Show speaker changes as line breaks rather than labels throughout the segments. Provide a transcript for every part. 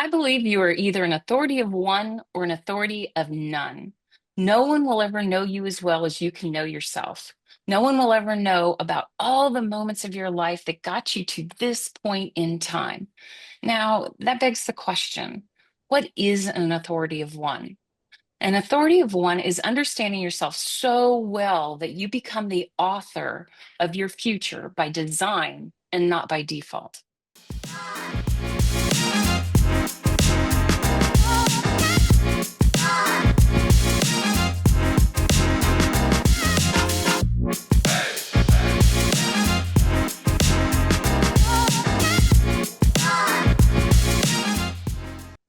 I believe you are either an authority of one or an authority of none. No one will ever know you as well as you can know yourself. No one will ever know about all the moments of your life that got you to this point in time. Now, that begs the question, what is an authority of one? An authority of one is understanding yourself so well that you become the author of your future by design and not by default.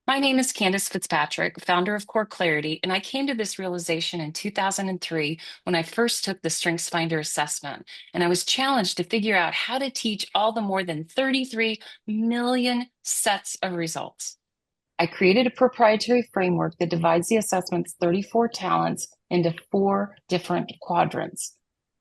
My name is Candace Fitzpatrick, founder of CoreClarity, and I came to this realization in 2003 when I first took the StrengthsFinder assessment, and I was challenged to figure out how to teach all the more than 33 million sets of results. I created a proprietary framework that divides the assessment's 34 talents into 4 different quadrants.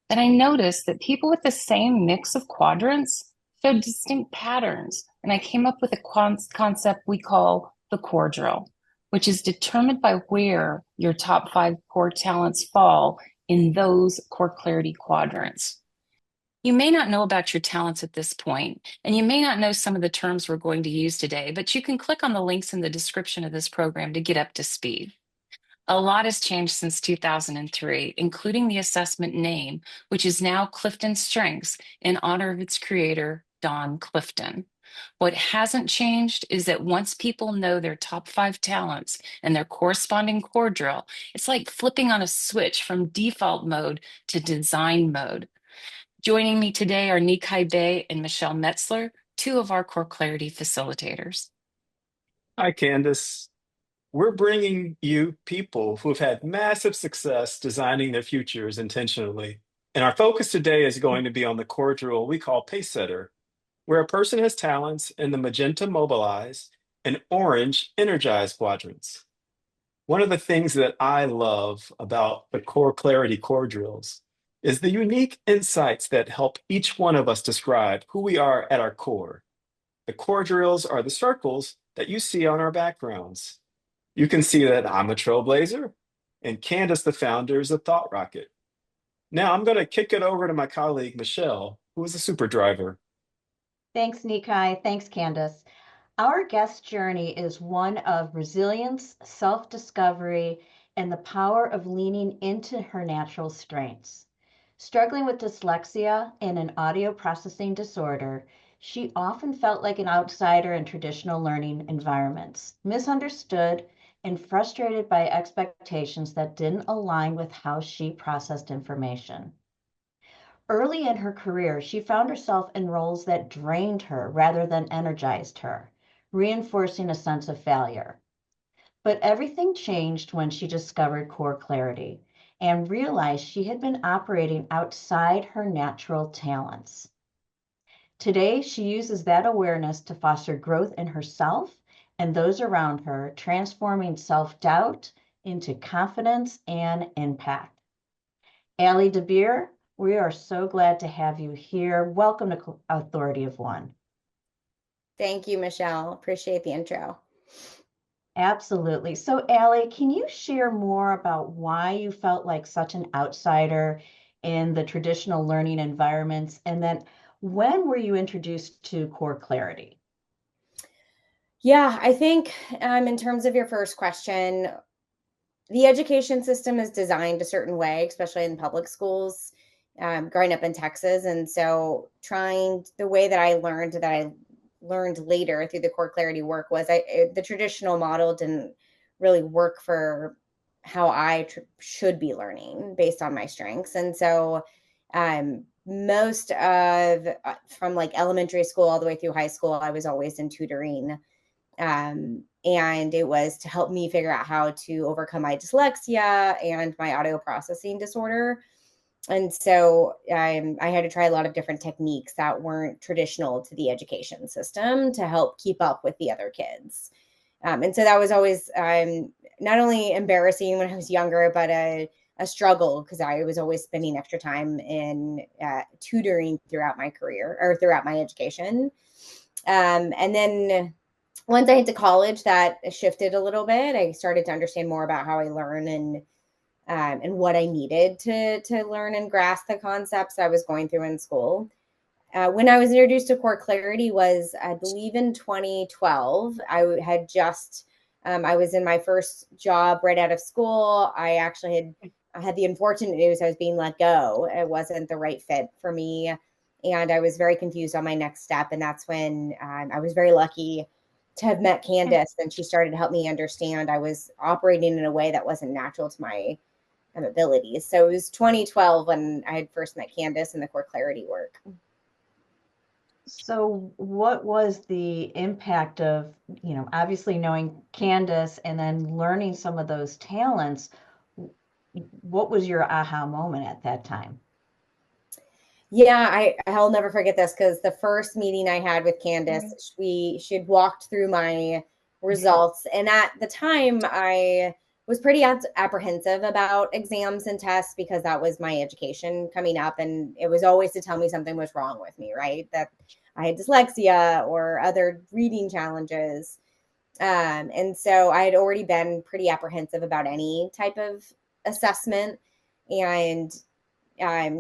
And I noticed that people with the same mix of quadrants showed distinct patterns. And I came up with a concept we call the CoreDrill, which is determined by where your top 5 core talents fall in those CoreClarity quadrants. You may not know about your talents at this point, and you may not know some of the terms we're going to use today, but you can click on the links in the description of this program to get up to speed. A lot has changed since 2003, including the assessment name, which is now CliftonStrengths in honor of its creator, Don Clifton. What hasn't changed is that once people know their top 5 talents and their corresponding core drill, it's like flipping on a switch from default mode to design mode. Joining me today are Neeki Bey and Michele Metzler, 2 of our CoreClarity facilitators.
Hi, Candace. We're bringing you people who've had massive success designing their futures intentionally. And our focus today is going to be on the core drill we call Pace Setter, where a person has talents in the magenta mobilize and orange energize quadrants. One of the things that I love about the core clarity core drills is the unique insights that help each one of us describe who we are at our core. The core drills are the circles that you see on our backgrounds. You can see that I'm a trailblazer and Candace, the founder, is a thought rocket. Now I'm going to kick it over to my colleague, Michele, who is a super driver.
Thanks, Neeki. Thanks, Candace. Our guest journey is one of resilience, self-discovery, and the power of leaning into her natural strengths. Struggling with dyslexia and an audio processing disorder, she often felt like an outsider in traditional learning environments, misunderstood and frustrated by expectations that didn't align with how she processed information. Early in her career, she found herself in roles that drained her rather than energized her, reinforcing a sense of failure. But everything changed when she discovered CoreClarity and realized she had been operating outside her natural talents. Today, she uses that awareness to foster growth in herself and those around her, transforming self-doubt into confidence and impact. Ali DeBear, we are so glad to have you here. Welcome to Authority of One.
Thank you, Michele. Appreciate the intro.
Absolutely. So, Ali, can you share more about why you felt like such an outsider in the traditional learning environments? And then when were you introduced to CoreClarity?
Yeah, I think in terms of your first question, the education system is designed a certain way, especially in public schools, growing up in Texas. And so the way that I learned later through the CoreClarity work was the traditional model didn't really work for how I should be learning based on my strengths. And so most of from like elementary school all the way through high school, I was always in tutoring. And it was to help me figure out how to overcome my dyslexia and my audio processing disorder. And so I had to try a lot of different techniques that weren't traditional to the education system to help keep up with the other kids. And so that was always not only embarrassing when I was younger, but a struggle because I was always spending extra time in tutoring throughout my career or throughout my education. And then once I went to college, that shifted a little bit. I started to understand more about how I learn and what I needed to learn and grasp the concepts I was going through in school. When I was introduced to CoreClarity was, I believe, in 2012. I had just, I was in my first job right out of school. I had the unfortunate news I was being let go. It wasn't the right fit for me. And I was very confused on my next step. And that's when I was very lucky to have met Candace, and she started to help me understand I was operating in a way that wasn't natural to my abilities. So it was 2012 when I had first met Candace and the CoreClarity work.
So what was the impact of, obviously knowing Candace and then learning some of those talents? What was your aha moment at that time?
Yeah, I'll never forget this because the first meeting I had with Candace, she had walked through my results. And at the time, I was pretty apprehensive about exams and tests because that was my education coming up. And it was always to tell me something was wrong with me, right? That I had dyslexia or other reading challenges. And so I had already been pretty apprehensive about any type of assessment. And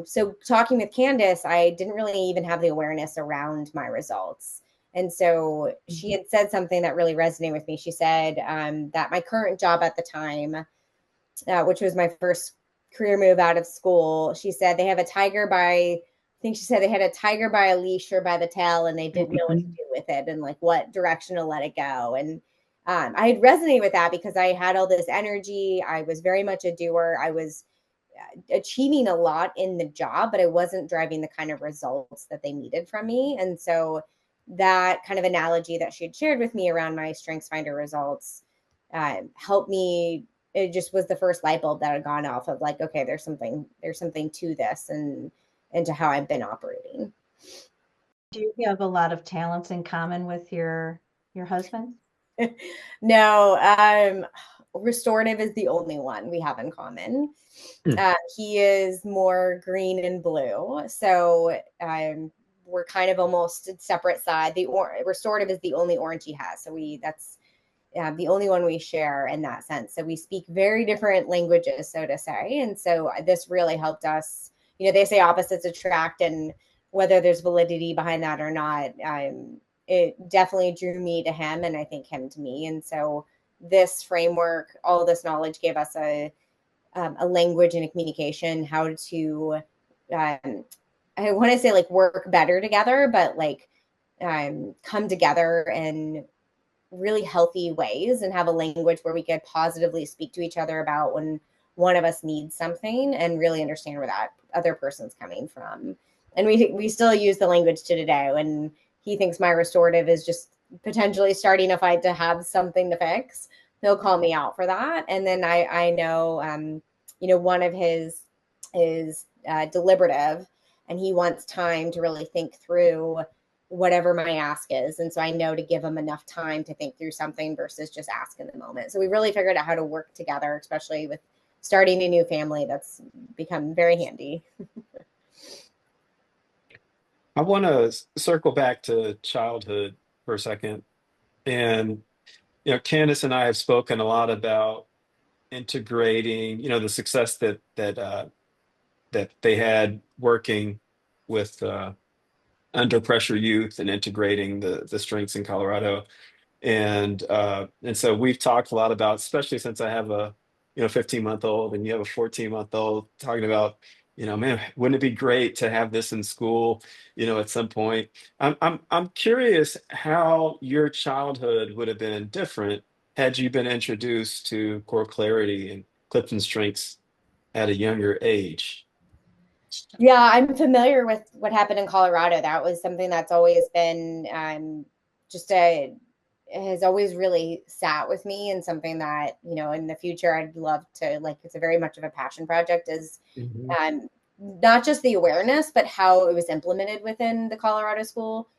so talking with Candace, I didn't really even have the awareness around my results. And so she had said something that really resonated with me. She said that my current job at the time, which was my first career move out of school, she said they have a tiger by, I think she said they had a tiger by a leash or by the tail, and they didn't know what to do with it and like what direction to let it go. And I had resonated with that because I had all this energy. I was very much a doer. I was achieving a lot in the job, but I wasn't driving the kind of results that they needed from me. And so that kind of analogy that she had shared with me around my StrengthsFinder results helped me. It just was the first light bulb that had gone off of like, okay, there's something to this and to how I've been operating.
Do you have a lot of talents in common with your husband?
No, restorative is the only one we have in common. He is more green and blue. So we're kind of almost separate side. The restorative is the only orange he has. So that's the only one we share in that sense. So we speak very different languages, so to say. And so this really helped us. They say opposites attract, and whether there's validity behind that or not, it definitely drew me to him, and I think him to me. And so this framework, all this knowledge gave us a language and a communication, how to, I want to say like work better together, but like come together in really healthy ways and have a language where we could positively speak to each other about when one of us needs something and really understand where that other person's coming from. And we still use the language to today when he thinks my restorative is just potentially starting a fight to have something to fix. He'll call me out for that. And then I know, one of his is deliberative, and he wants time to really think through whatever my ask is. And so I know to give him enough time to think through something versus just ask in the moment. So we really figured out how to work together, especially with starting a new family. That's become very handy.
I want to circle back to childhood for a second. And, Candace and I have spoken a lot about integrating, the success that they had working with under pressure youth and integrating the strengths in Colorado. And so we've talked a lot about, especially since I have a 15-month-old and you have a 14-month-old, talking about, man, wouldn't it be great to have this in school, at some point. I'm curious how your childhood would have been different had you been introduced to Core Clarity and CliftonStrengths at a younger age.
Yeah, I'm familiar with what happened in Colorado. That was something that's always been just has always really sat with me, and something that, in the future I'd love to, like, it's a very much of a passion project, is
Mhm.
not just the awareness, but how it was implemented within the Colorado school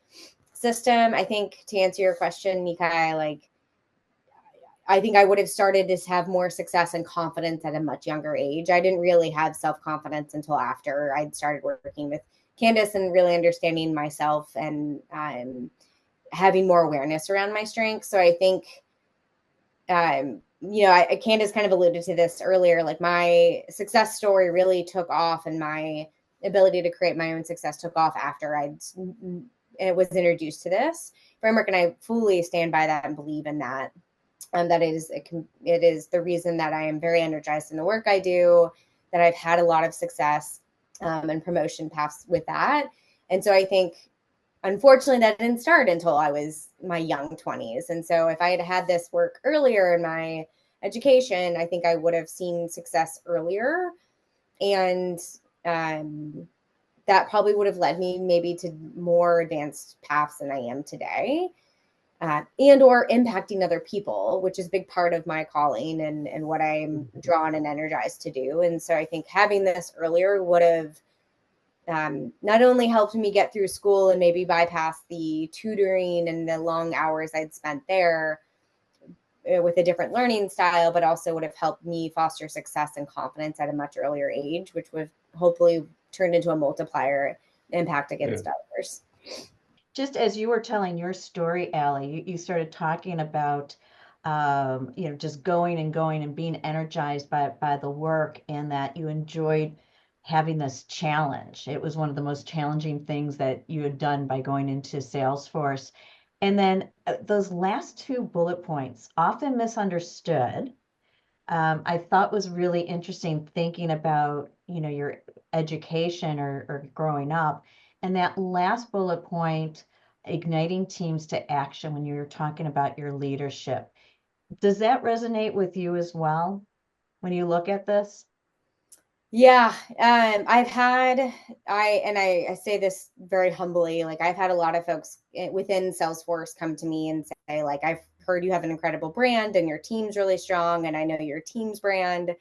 system. I think, to answer your question, Neeki, like, I think I would have started to have more success and confidence at a much younger age. I didn't really have self-confidence until after I'd started working with Candace and really understanding myself and having more awareness around my strengths. So I think, Candace kind of alluded to this earlier, like my success story really took off, and my ability to create my own success took off after it was introduced to this framework. And I fully stand by that and believe in that. That it is the reason that I am very energized in the work I do, that I've had a lot of success and promotion paths with that. And so I think, unfortunately, that didn't start until I was my young 20s. And so if I had had this work earlier in my education, I think I would have seen success earlier. And that probably would have led me maybe to more advanced paths than I am today. And or impacting other people, which is a big part of my calling and what I'm drawn and energized to do. And so I think having this earlier would have not only helped me get through school and maybe bypass the tutoring and the long hours I'd spent there with a different learning style, but also would have helped me foster success and confidence at a much earlier age, which would hopefully turn into a multiplier impact against others.
Just as you were telling your story, Ali, you started talking about, just going and being energized by the work, and that you enjoyed having this challenge. It was one of the most challenging things that you had done by going into Salesforce. And then those last two bullet points, often misunderstood, I thought was really interesting, thinking about, your education or growing up. And that last bullet point, igniting teams to action, when you were talking about your leadership. Does that resonate with you as well when you look at this?
Yeah, I say this very humbly, like I've had a lot of folks within Salesforce come to me and say, like, I've heard you have an incredible brand and your team's really strong, and I know your team's brand.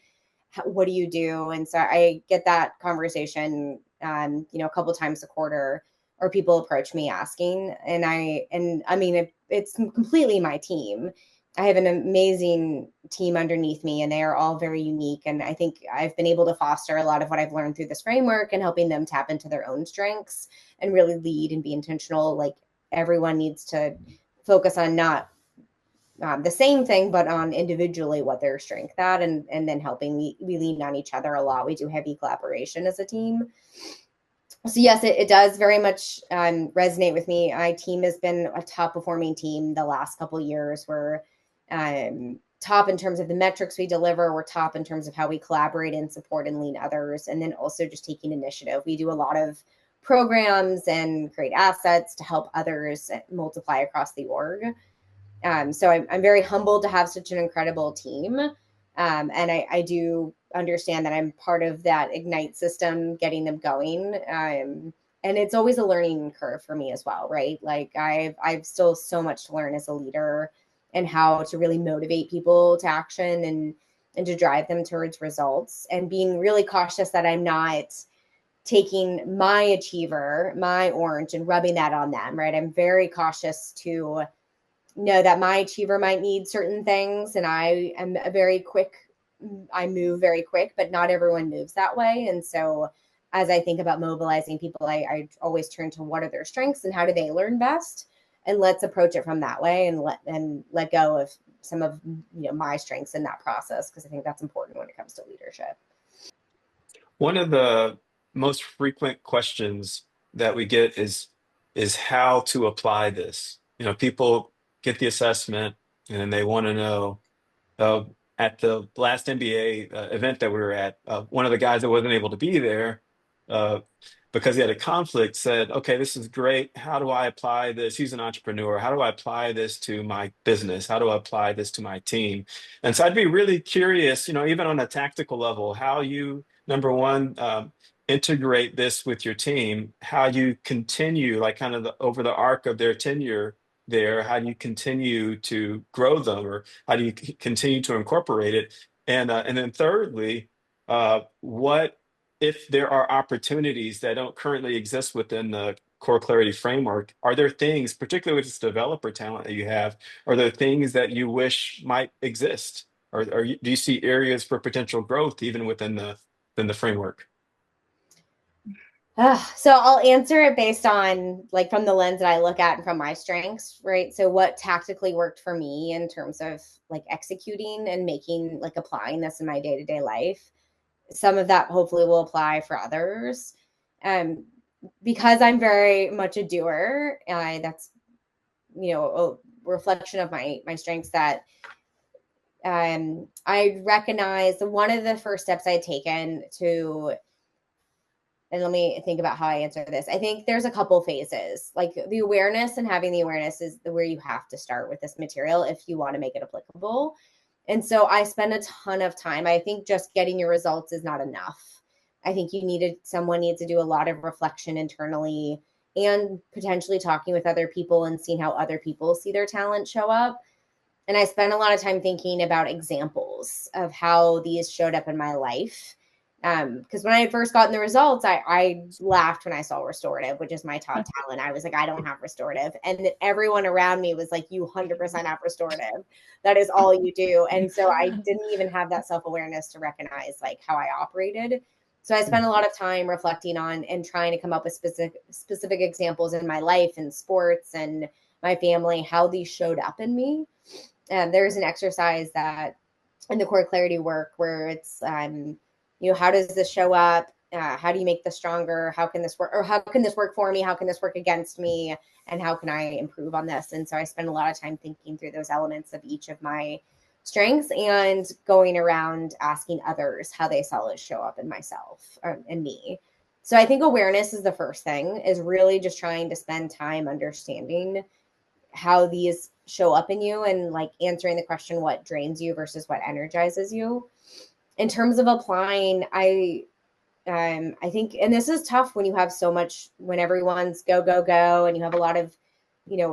What do you do? And so I get that conversation, a couple times a quarter, or people approach me asking, and I mean, it's completely my team. I have an amazing team underneath me, and they are all very unique. And I think I've been able to foster a lot of what I've learned through this framework and helping them tap into their own strengths and really lead and be intentional. Like, everyone needs to focus on not the same thing, but on individually what their strength at, and then helping. We lean on each other a lot. We do heavy collaboration as a team. So yes, it does very much resonate with me. My team has been a top performing team the last couple of years. We're top in terms of the metrics we deliver. We're top in terms of how we collaborate and support and lead others. And then also just taking initiative. We do a lot of programs and create assets to help others multiply across the org. So I'm very humbled to have such an incredible team. And I do understand that I'm part of that Ignite system, getting them going. And it's always a learning curve for me as well, right? Like I've still so much to learn as a leader, and how to really motivate people to action and to drive them towards results, and being really cautious that I'm not taking my achiever, my orange, and rubbing that on them, right? I'm very cautious to know that my achiever might need certain things, and I am I move very quick, but not everyone moves that way. And so as I think about mobilizing people, I always turn to what are their strengths and how do they learn best, and let's approach it from that way, and let go of some of my strengths in that process, because I think that's important when it comes to leadership.
One of the most frequent questions that we get is how to apply this. People get the assessment and they want to know. At the last MBA event that we were at, one of the guys that wasn't able to be there uh, because he had a conflict said, "Okay, this is great. How do I apply this?" He's an entrepreneur. "How do I apply this to my business? How do I apply this to my team?" And so I'd be really curious, even on a tactical level, how you, number one, integrate this with your team, how you continue, like kind of over the arc of their tenure there, how do you continue to grow them, or how do you continue to incorporate it? And then thirdly, what if there are opportunities that don't currently exist within the CoreClarity framework? Are there things, particularly with this developer talent that you have, are there things that you wish might exist? Or do you see areas for potential growth even within the framework?
So I'll answer it based on like from the lens that I look at and from my strengths, right? So what tactically worked for me in terms of like executing and making like applying this in my day-to-day life. Some of that hopefully will apply for others. Um, because I'm very much a doer, that's a reflection of my strengths that I recognize one of the first steps I had taken to, and let me think about how I answer this. I think there's a couple phases. Like the awareness, and having the awareness is where you have to start with this material if you want to make it applicable. And so I spend a ton of time. I think just getting your results is not enough. I think someone needs to do a lot of reflection internally and potentially talking with other people and seeing how other people see their talent show up. And I spent a lot of time thinking about examples of how these showed up in my life. Because when I had first gotten the results, I laughed when I saw restorative, which is my top talent. I was like, I don't have restorative. And everyone around me was like, you 100% have restorative. That is all you do. And so I didn't even have that self-awareness to recognize like how I operated. So I spent a lot of time reflecting on and trying to come up with specific examples in my life and sports and my family, how these showed up in me. There's an exercise that in the CoreClarity work where it's, how does this show up? How do you make this stronger? How can this work? Or how can this work for me? How can this work against me? And how can I improve on this? And so I spend a lot of time thinking through those elements of each of my strengths and going around asking others how they saw it show up in myself or in me. So I think awareness is the first thing, is really just trying to spend time understanding how these show up in you and like answering the question, what drains you versus what energizes you. In terms of applying, I think, and this is tough when you have so much, when everyone's go, go, go, and you have a lot of,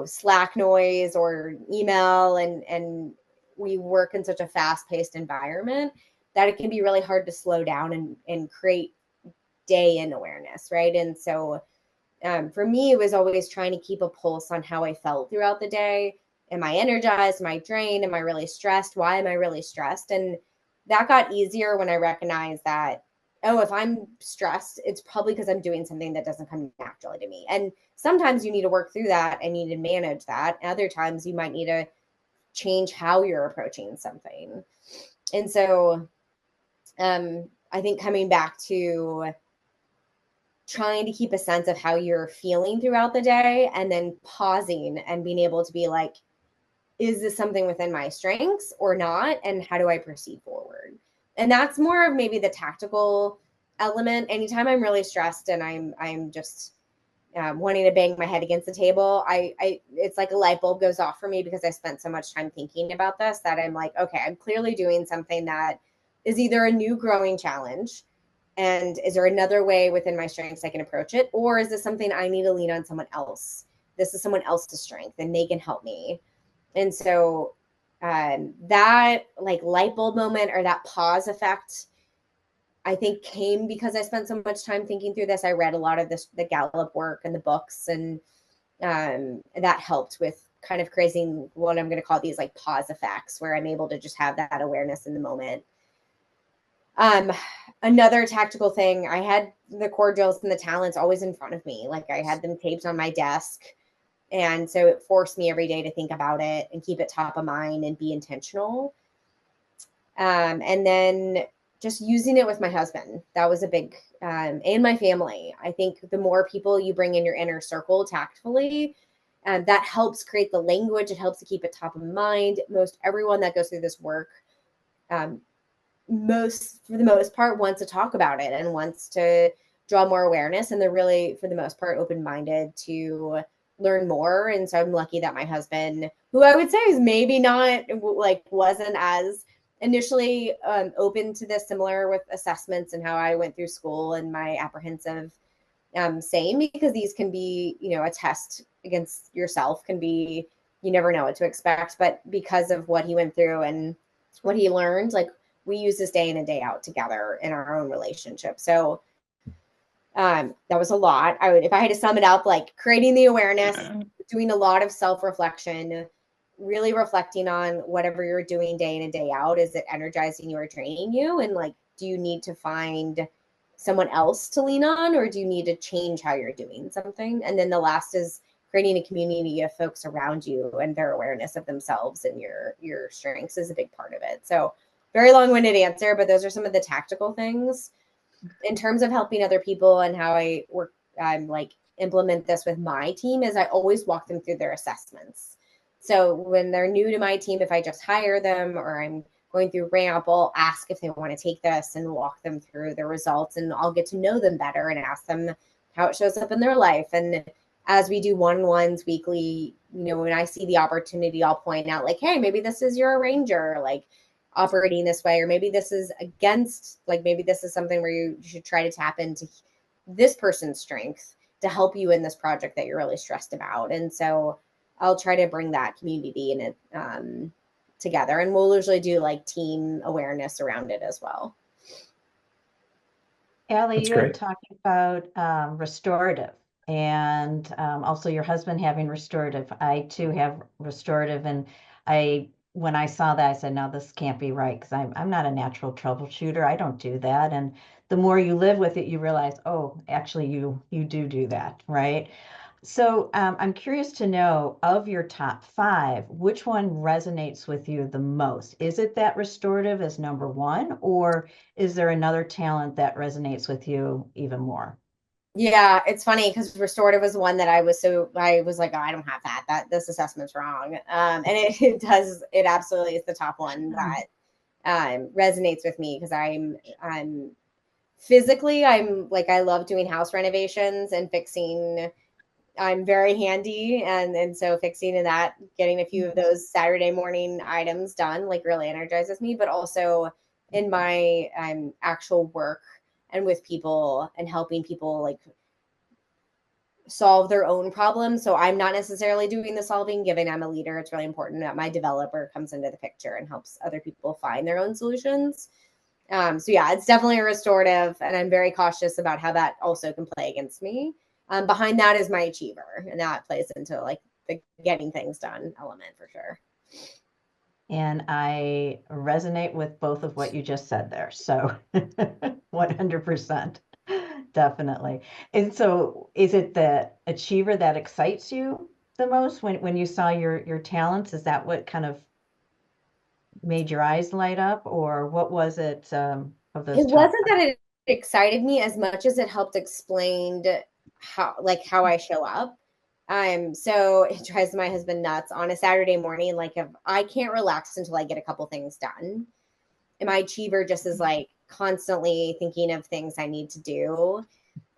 Slack noise or email, and we work in such a fast-paced environment that it can be really hard to slow down and create day in awareness, right? And so for me, it was always trying to keep a pulse on how I felt throughout the day. Am I energized? Am I drained? Am I really stressed? Why am I really stressed? And that got easier when I recognized that, oh, if I'm stressed, it's probably because I'm doing something that doesn't come naturally to me. And sometimes you need to work through that and you need to manage that. Other times you might need to change how you're approaching something. And so I think coming back to trying to keep a sense of how you're feeling throughout the day and then pausing and being able to be like, is this something within my strengths or not? And how do I proceed forward? And that's more of maybe the tactical element. Anytime I'm really stressed and I'm just wanting to bang my head against the table, it's like a light bulb goes off for me because I spent so much time thinking about this that I'm like, okay, I'm clearly doing something that is either a new growing challenge, and is there another way within my strengths I can approach it? Or is this something I need to lean on someone else? This is someone else's strength and they can help me. And so that like light bulb moment or that pause effect, I think came because I spent so much time thinking through this. I read a lot of the Gallup work and the books, and that helped with kind of creating what I'm going to call these like pause effects, where I'm able to just have that awareness in the moment. Another tactical thing, I had the core drills and the talents always in front of me. Like I had them taped on my desk. And so it forced me every day to think about it and keep it top of mind and be intentional. And then just using it with my husband, that was a big, and my family. I think the more people you bring in your inner circle tactfully, that helps create the language. It helps to keep it top of mind. Most everyone that goes through this work, for the most part, wants to talk about it and wants to draw more awareness. And they're really, for the most part, open-minded to learn more. And so I'm lucky that my husband, who I would say is maybe not like wasn't as initially open to this, similar with assessments and how I went through school and my apprehensive same, because these can be, a test against yourself can be, you never know what to expect. But because of what he went through and what he learned, like we use this day in and day out together in our own relationship. So that was a lot. If I had to sum it up, like creating the awareness, doing a lot of self-reflection, really reflecting on whatever you're doing day in and day out. Is it energizing you or draining you? And like, do you need to find someone else to lean on, or do you need to change how you're doing something? And then the last is creating a community of folks around you and their awareness of themselves and your strengths is a big part of it. So very long-winded answer, but those are some of the tactical things. In terms of helping other people and how I work, like implement this with my team, is I always walk them through their assessments. So when they're new to my team, if I just hire them or I'm going through ramp, I'll ask if they want to take this and walk them through the results, and I'll get to know them better and ask them how it shows up in their life. And as we do one-on-ones weekly, when I see the opportunity, I'll point out like, hey, maybe this is your arranger, like operating this way, or maybe this is against, like maybe this is something where you should try to tap into this person's strength to help you in this project that you're really stressed about. And so I'll try to bring that community in it together, and we'll usually do like team awareness around it as well.
Ali, you had
great.
talked about restorative, and also your husband having restorative. I too have restorative, and when I saw that, I said, no, this can't be right, because I'm not a natural troubleshooter. I don't do that. And the more you live with it, you realize, oh, actually, you do that, right? So I'm curious to know, of your top 5, which one resonates with you the most? Is it that restorative as number 1, or is there another talent that resonates with you even more?
Yeah, it's funny because restorative was one that I was like, oh, I don't have that. This assessment's wrong. And it absolutely is the top one that resonates with me, because I'm physically, I love doing house renovations and fixing. I'm very handy, and so fixing and that, getting a few of those Saturday morning items done, like really energizes me. But also in my actual work and with people and helping people like solve their own problems. So I'm not necessarily doing the solving, given I'm a leader. It's really important that my developer comes into the picture and helps other people find their own solutions. So yeah, it's definitely a restorative, and I'm very cautious about how that also can play against me. Behind that is my achiever, and that plays into like the getting things done element for sure.
And I resonate with both of what you just said there. So 100%, definitely. And so is it the achiever that excites you the most when you saw your talents? Is that what kind of made your eyes light up, or what was it of those
It
top
wasn't that it excited me as much as it helped explain how I show up. So it drives my husband nuts on a Saturday morning. Like, if I can't relax until I get a couple things done, and my achiever just is like constantly thinking of things I need to do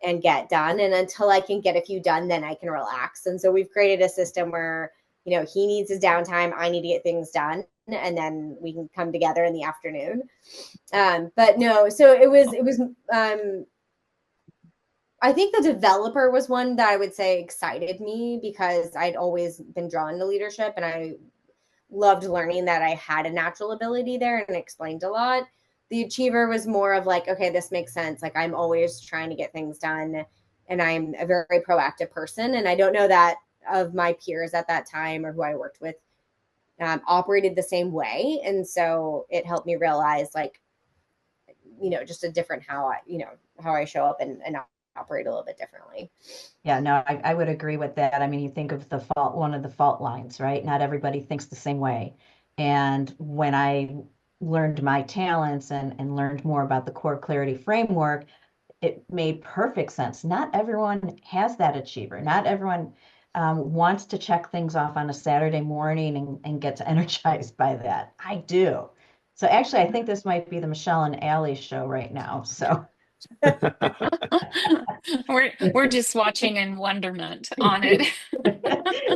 and get done. And until I can get a few done, then I can relax. And so we've created a system where, he needs his downtime, I need to get things done, and then we can come together in the afternoon. But no, so it was I think the developer was one that I would say excited me, because I'd always been drawn to leadership, and I loved learning that I had a natural ability there and explained a lot. The achiever was more of like, okay, this makes sense. Like, I'm always trying to get things done, and I'm a very proactive person. And I don't know that of my peers at that time or who I worked with operated the same way. And so it helped me realize, like, just a different how I show up and operate a little bit differently.
Yeah, no, I would agree with that. I mean, you think of one of the fault lines, right? Not everybody thinks the same way. And when I learned my talents and learned more about the CoreClarity framework, it made perfect sense. Not everyone has that achiever. Not everyone wants to check things off on a Saturday morning and gets energized by that. I do. So actually, I think this might be the Michele and Ali show right now. So
We're just watching in wonderment on it.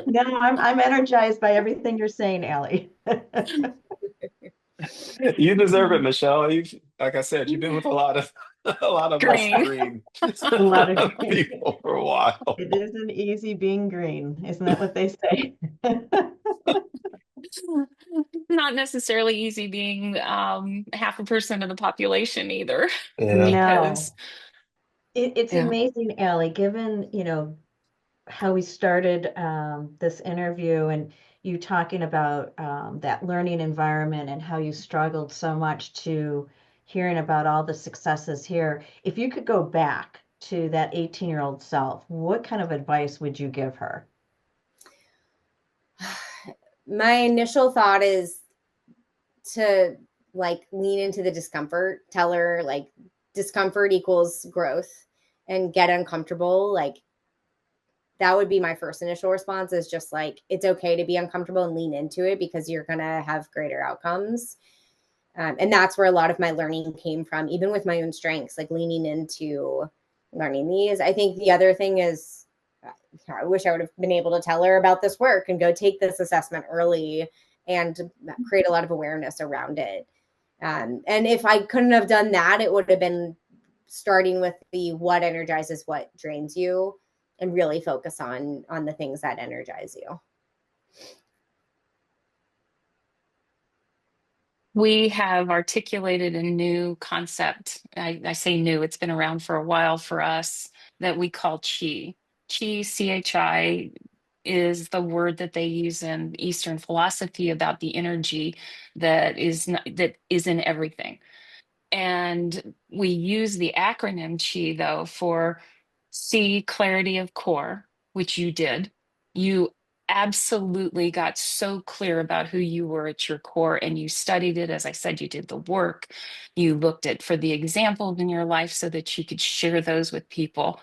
no, I'm energized by everything you're saying, Ali.
You deserve it, Michele. Like I said, you've been with a lot of us
Green.
green
A lot of
people for a while.
It isn't easy being green, isn't that what they say?
Not necessarily easy being 0.5% of the population either,
Yeah.
because
No, it's
yeah.
amazing, Ellie, given, how we started this interview, and you talking about that learning environment and how you struggled so much to hearing about all the successes here. If you could go back to that 18-year-old self, what kind of advice would you give her?
My initial thought is to like lean into the discomfort, tell her like discomfort equals growth, and get uncomfortable. Like that would be my first initial response, is just like, it's okay to be uncomfortable and lean into it, because you're going to have greater outcomes. And that's where a lot of my learning came from, even with my own strengths, like leaning into learning these. I think the other thing is, I wish I would have been able to tell her about this work and go take this assessment early and create a lot of awareness around it. And if I couldn't have done that, it would have been starting with the what energizes, what drains you, and really focus on the things that energize you.
We have articulated a new concept. I say new, it's been around for a while for us, that we call chi. Chi, CHI, is the word that they use in Eastern philosophy about the energy that is in everything. And we use the acronym CHI, though, for C, clarity of core, which you did. You absolutely got so clear about who you were at your core, and you studied it. As I said, you did the work. You looked at for the examples in your life so that you could share those with people.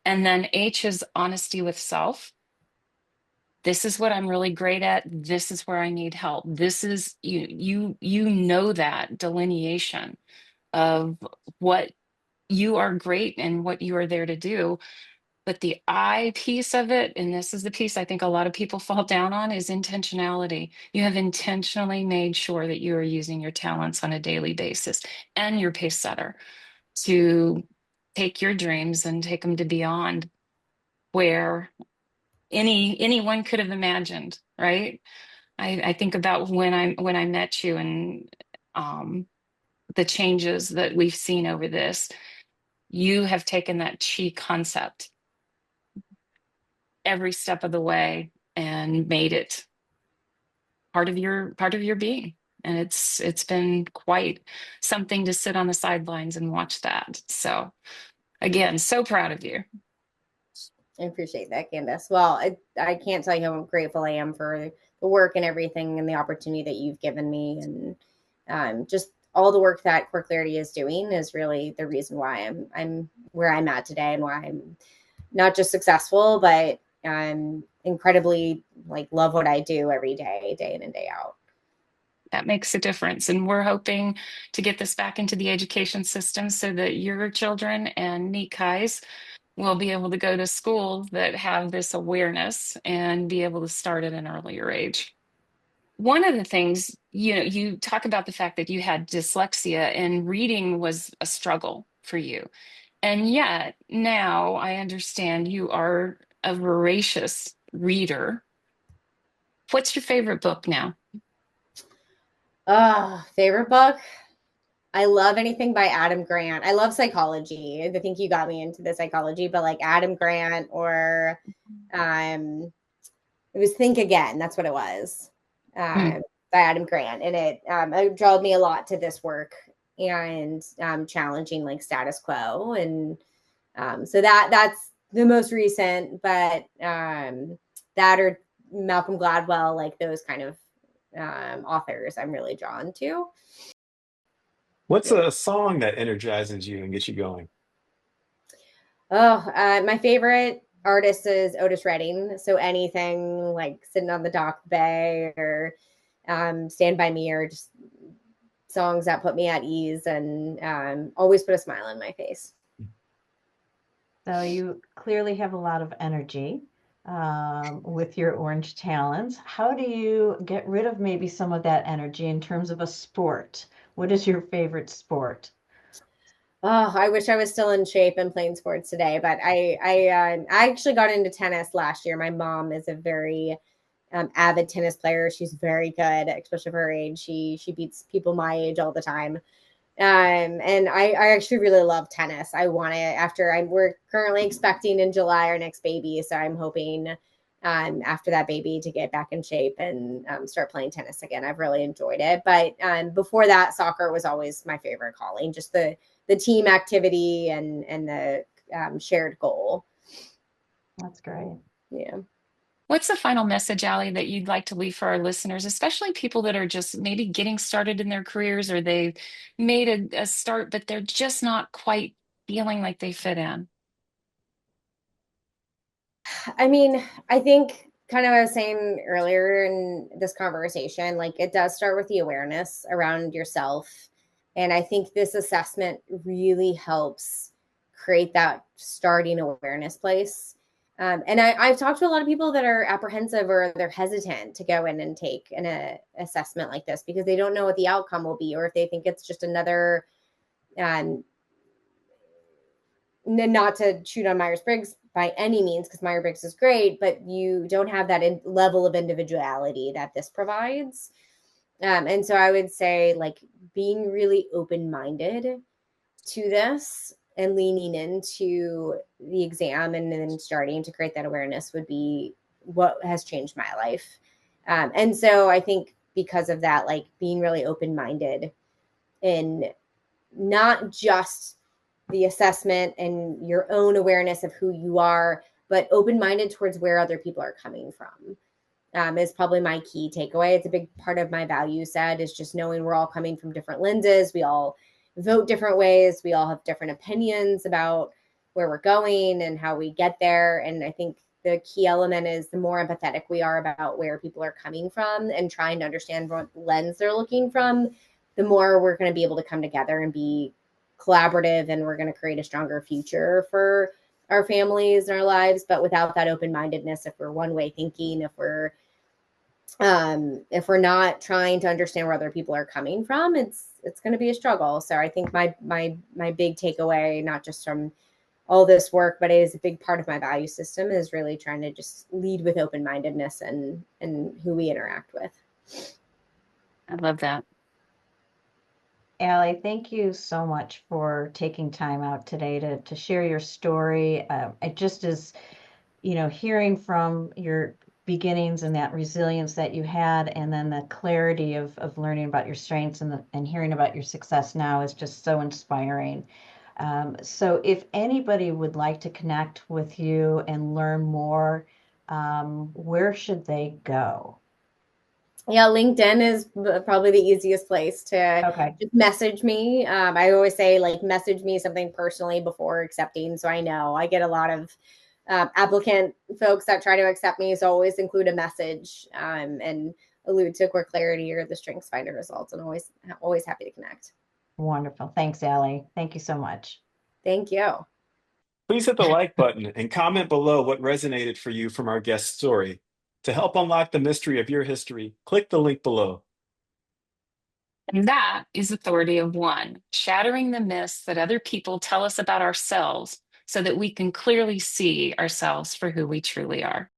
And then H is honesty with self. This is what I'm really great at. This is where I need help. This is you know that delineation of what you are great and what you are there to do. But the I piece of it, and this is the piece I think a lot of people fall down on, is intentionality. You have intentionally made sure that you are using your talents on a daily basis, and your pace setter, to take your dreams and take them to beyond where anyone could have imagined, right? I think about when I met you, and um, the changes that we've seen over this. You have taken that chi concept every step of the way and made it part of your being. And it's been quite something to sit on the sidelines and watch that. So again, so proud of you.
I appreciate that, Candace. Well, I can't tell you how grateful I am for the work and everything, and the opportunity that you've given me, and just all the work that CoreClarity is doing is really the reason why I'm where I'm at today, and why I'm not just successful, but I'm incredibly like love what I do every day, day in and day out.
That makes a difference. And we're hoping to get this back into the education system so that your children and Neekis will be able to go to schools that have this awareness and be able to start at an earlier age. One of the things, you talk about the fact that you had dyslexia and reading was a struggle for you. And yet now I understand you are a voracious reader. What's your favorite book now?
Favorite book? I love anything by Adam Grant. I love psychology. I think you got me into the psychology, but like Adam Grant, or it was Think Again. That's what it was,
Mm.
by Adam Grant. And it drew me a lot to this work, and challenging like status quo. And so that's the most recent, but that or Malcolm Gladwell, like those kind of authors I'm really drawn to.
What's a song that energizes you and gets you going?
Oh, my favorite artist is Otis Redding. So anything like Sitting on the Dock Bay, or Stand By Me, or just songs that put me at ease and always put a smile on my face.
So you clearly have a lot of energy with your orange talents. How do you get rid of maybe some of that energy in terms of a sport? What is your favorite sport?
Oh, I wish I was still in shape and playing sports today, but I actually got into tennis last year. My mom is a very avid tennis player. She's very good, especially for her age. She beats people my age all the time. And I actually really love tennis. I want to, we're currently expecting in July our next baby. So I'm hoping after that baby to get back in shape and start playing tennis again. I've really enjoyed it. But before that, soccer was always my favorite calling, just the team activity and the shared goal.
That's great.
Yeah.
What's the final message, Ali, that you'd like to leave for our listeners, especially people that are just maybe getting started in their careers, or they've made a start, but they're just not quite feeling like they fit in?
I mean, I think kind of what I was saying earlier in this conversation, like it does start with the awareness around yourself. And I think this assessment really helps create that starting awareness place. And I've talked to a lot of people that are apprehensive or they're hesitant to go in and take an assessment like this because they don't know what the outcome will be, or if they think it's just another, not to shoot on Myers-Briggs by any means, because Myers-Briggs is great, but you don't have that level of individuality that this provides. And so I would say, like, being really open-minded to this and leaning into the exam and then starting to create that awareness would be what has changed my life. And so I think because of that, like being really open-minded in not just the assessment and your own awareness of who you are, but open-minded towards where other people are coming from. Is probably my key takeaway. It's a big part of my value set is just knowing we're all coming from different lenses. We all vote different ways. We all have different opinions about where we're going and how we get there. And I think the key element is the more empathetic we are about where people are coming from and trying to understand what lens they're looking from, the more we're going to be able to come together and be collaborative, and we're going to create a stronger future for our families and our lives. But without that open-mindedness, if we're one-way thinking, if we're not trying to understand where other people are coming from, it's going to be a struggle. So I think my big takeaway, not just from all this work, but it is a big part of my value system, is really trying to just lead with open-mindedness and who we interact with.
I love that.
Ali, thank you so much for taking time out today to share your story. It just is, hearing from your beginnings and that resilience that you had, and then the clarity of learning about your strengths and hearing about your success now is just so inspiring. So if anybody would like to connect with you and learn more, where should they go?
Yeah, LinkedIn is probably the easiest place to just message me. I always say, like, message me something personally before accepting. So I know I get a lot of applicant folks that try to accept me. So always include a message and allude to CoreClarity or the Strengths Finder results. And always happy to connect.
Wonderful. Thanks, Ali. Thank you so much.
Thank you.
Please hit the like button and comment below what resonated for you from our guest story. To help unlock the mystery of your history, click the link below.
And that is Authority of One, shattering the myths that other people tell us about ourselves so that we can clearly see ourselves for who we truly are.